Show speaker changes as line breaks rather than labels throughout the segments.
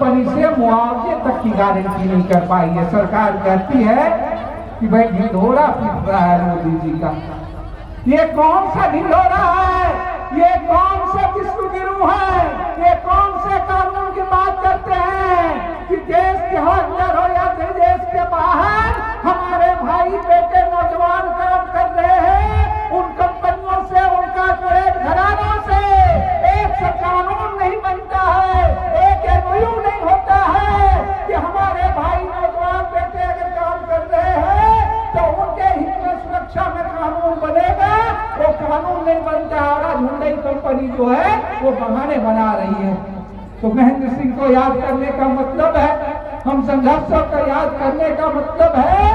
Company से मुआवजे तक की गारंटी नहीं कर पाई है। सरकार कहती है कि भाई ढिंढोरा पीट रहा है मोदी जी का। ये कौन सा ढिंढोरा है? ये कौन सा विश्व गुरु है? ये कौन से कानून की बात करते हैं कि देश के अंदर हो या देश के बाहर हमारे भाई बेटे नौजवान काम कर रहे हैं, उन कंपनियों से, उनका ट्रेड घरानों से एक सा कानून नहीं बनता है, एक एमओयू नहीं होता है कि हमारे भाई नौजवान बेटे अगर काम कर रहे हैं तो उनके हित में सुरक्षा में कानून बनेगा। वो कानून नहीं बनता और हुंडई कंपनी जो है वो बहाने बना रही है। तो महेंद्र सिंह को याद करने का मतलब है, हम संघर्षों को याद करने का मतलब है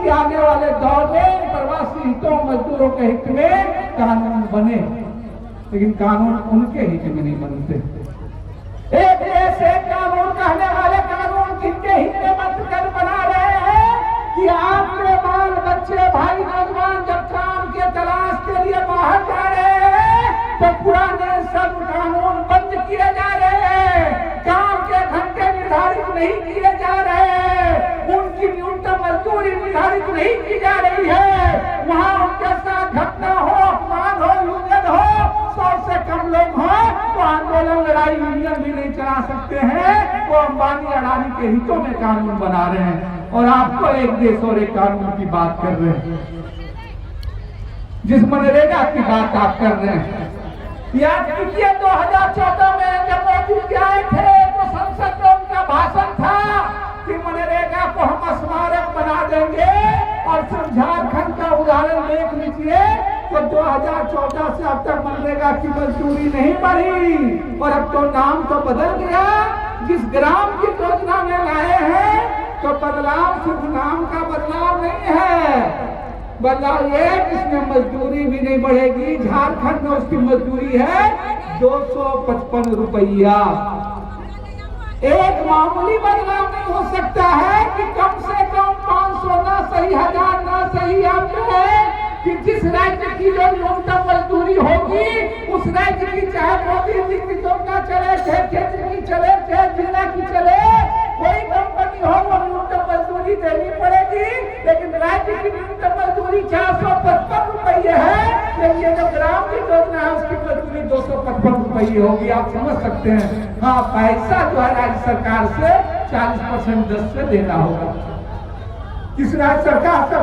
कि आने वाले दौर में प्रवासी हितों मजदूरों के हित में कानून बने, लेकिन कानून उनके हित में नहीं बनते। एक देश एक कानून कहने वाले कानून किनके हित में बनकर बना रहे हैं कि आपके बाल बच्चे भाई नौजवान जब काम के तलाश के लिए बाहर जा रहे हैं तो पुराने सब कानून बंद किए जा रहे हैं, काम के घंटे निर्धारित नहीं किए जा रहे हैं, उनकी न्यूनतम मजदूरी निर्धारित नहीं की जा रही है। वहाँ उनके साथ घटना हो, अपमान हो, लूटन हो, 100 से कम लोग हो तो आंदोलन लड़ाई यूनियन भी नहीं चला सकते हैं। वो अंबानी अडानी के हितों में कानून बना रहे हैं और आपको एक देश और एक कानून की बात कर रहे हैं। जिस मनरेगा की बात आप कर रहे हैं, याद कीजिए 2014 में जब मोदी जी आए थे तो संसद में उनका भाषण था कि मनरेगा को हम स्मारक बना देंगे। और सिर्फ झारखंड का उदाहरण देख लीजिए तो 2014 से अब तक मनरेगा की मजदूरी नहीं बढ़ी और अब तो नाम तो बदल गया। जिस ग्राम की योजना में लाए हैं तो बदलाव सिर्फ नाम का बदलाव नहीं है, बदलाव ये जिसमें मजदूरी भी नहीं बढ़ेगी। झारखंड में उसकी मजदूरी है 255 रुपया। एक मामूली बदलाव नहीं हो सकता है कि कम से कम 500 ना सही 1000 ना सही आप है कि जिस राज्य की जो न्यूनतम मजदूरी होगी उस राज्य की चाहे मोदी जी की योजना चले, चाहे केंद्र की चले, चाहे जिला की चले, कोई कंपनी हो वो न्यूनतम मजदूरी देनी पड़ेगी। लेकिन राज्य की न्यूनतम मजदूरी 455 रुपये है, लेकिन जो ग्राम की योजना है उसकी मजदूरी 255 रुपये होगी। आप समझ सकते हैं। हाँ, पैसा जो है राज्य सरकार से 40% 10 से देना होगा। किस राज्य सरकार से